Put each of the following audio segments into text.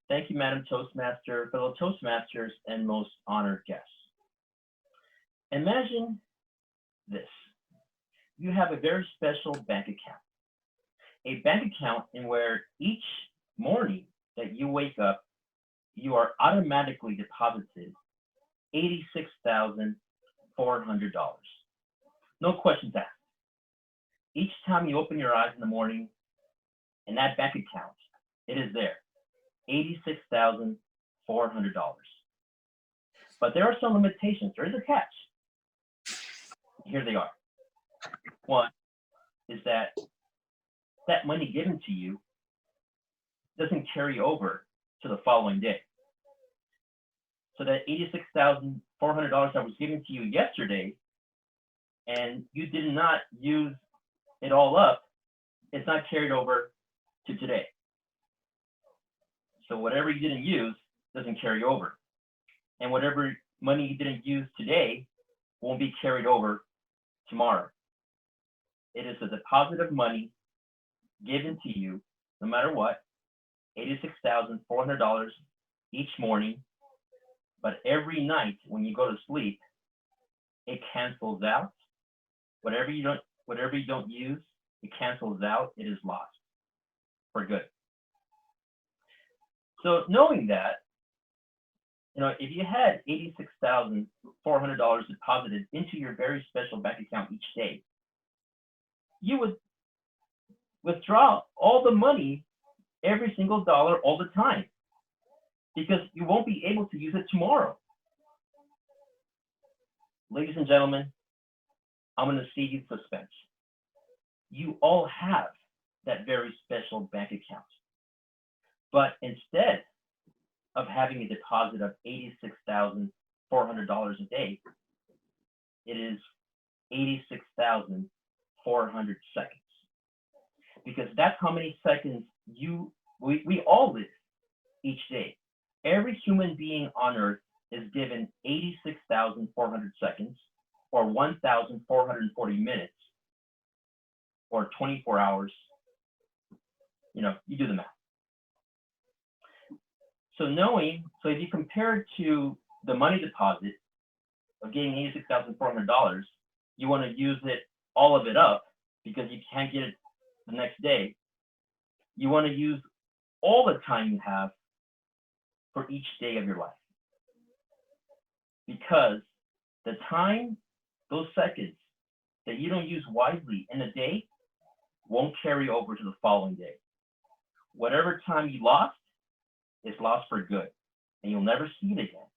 Thank you, Madam Toastmaster, fellow Toastmasters, and most honored guests. Imagine this. You have a very special bank account. A bank account in where each morning that you wake up, you are automatically deposited $86,400. No questions asked. Each time you open your eyes in the morning, in that bank account, it is there, $86,400. But there are some limitations. There is a catch. Here they are. One is that money given to you doesn't carry over to the following day. So that $86,400 that was given to you yesterday, and you did not use it all up, it's not carried over to today. So whatever you didn't use doesn't carry over. And whatever money you didn't use today won't be carried over tomorrow. It is a deposit of money given to you, no matter what, $86,400 each morning. But every night when you go to sleep, it cancels out. Whatever you don't use, it cancels out. It is lost for good. So knowing that, if you had $86,400 deposited into your very special bank account each day, you would withdraw all the money, every single dollar, all the time, because you won't be able to use it tomorrow. Ladies and gentlemen, I'm going to see you suspense. You all have that very special bank account. But instead of having a deposit of $86,400 a day, it is 86,400 seconds. Because that's how many seconds we all live each day. Every human being on earth is given 86,400 seconds, or 1,440 minutes, or 24 hours. You do the math. So if you compare it to the money deposit of getting $86,400, you want to use all of it up because you can't get it the next day. You want to use all the time you have for each day of your life. Because the time, those seconds that you don't use wisely in a day won't carry over to the following day. Whatever time you lost, it's lost for good, and you'll never see it again.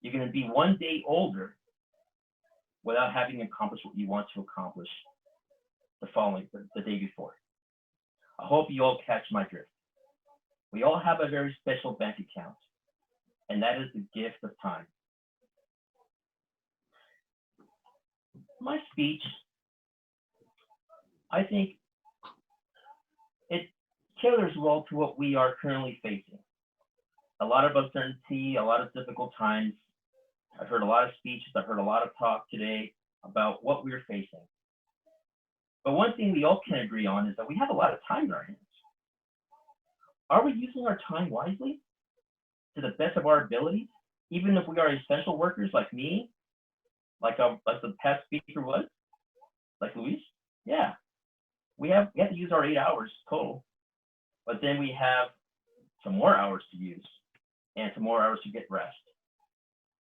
You're going to be one day older without having accomplished what you want to accomplish the day before. I hope you all catch my drift. We all have a very special bank account, and that is the gift of time. My speech, I think it caters well to what we are currently facing. A lot of uncertainty, a lot of difficult times. I've heard a lot of speeches, I've heard a lot of talk today about what we're facing. But one thing we all can agree on is that we have a lot of time in our hands. Are we using our time wisely to the best of our abilities? Even if we are essential workers like me, like the past speaker was, like Luis? Yeah. We have to use our 8 hours total, but then we have some more hours to use and some more hours to get rest.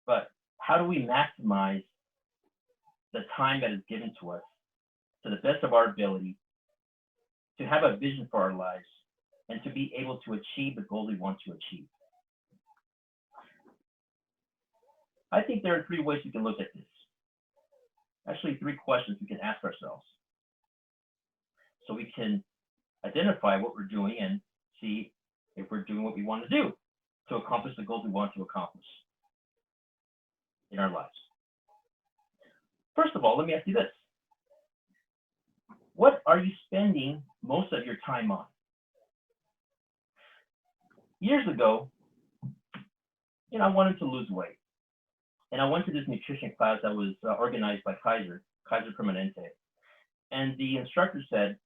But how do we maximize the time that is given to us to the best of our ability to have a vision for our lives and to be able to achieve the goals we want to achieve? I think there are 3 ways we can look at this. Actually, 3 questions we can ask ourselves, so we can identify what we're doing and see if we're doing what we want to do to accomplish the goals we want to accomplish in our lives. First of all, let me ask you this. What are you spending most of your time on? Years ago, I wanted to lose weight. And I went to this nutrition class that was organized by Kaiser Permanente. And the instructor said,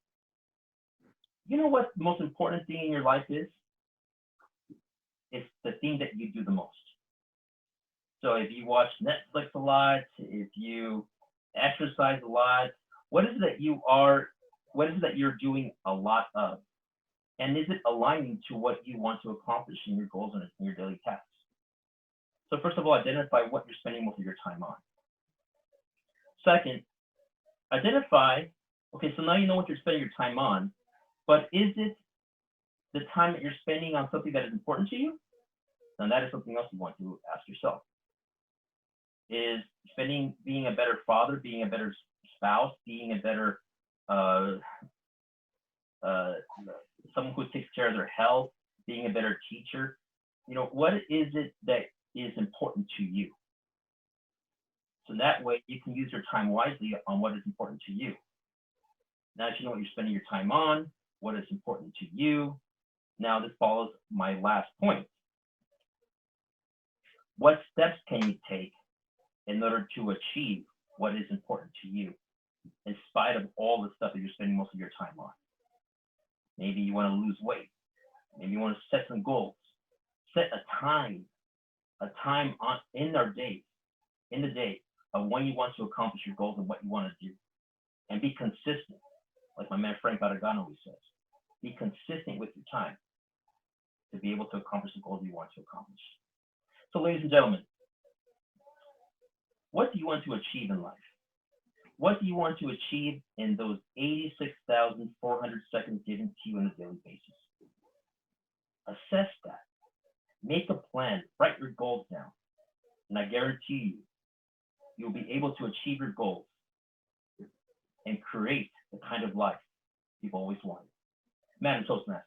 you know what the most important thing in your life is? it's the thing that you do the most. So if you watch Netflix a lot, if you exercise a lot, what is it that you're doing a lot of? And is it aligning to what you want to accomplish in your goals and in your daily tasks? So first of all, identify what you're spending most of your time on. Second, identify, okay, so now you know what you're spending your time on, but is it the time that you're spending on something that is important to you? Now that is something else you want to ask yourself. Is being a better father, being a better spouse, being a better someone who takes care of their health, being a better teacher, what is it that is important to you? So that way you can use your time wisely on what is important to you. Now that you know what you're spending your time on, what is important to you, now this follows my last point. What steps can you take in order to achieve what is important to you, in spite of all the stuff that you're spending most of your time on? Maybe you want to lose weight. Maybe you want to set some goals. Set a time in the day of when you want to accomplish your goals and what you want to do. And be consistent, like my man Frank Barragán always says. Be consistent with your time to be able to accomplish the goals you want to accomplish. So ladies and gentlemen, what do you want to achieve in life? What do you want to achieve in those 86,400 seconds given to you on a daily basis? Assess that. Make a plan. Write your goals down. And I guarantee you'll be able to achieve your goals and create the kind of life you've always wanted. Man, Toastmaster.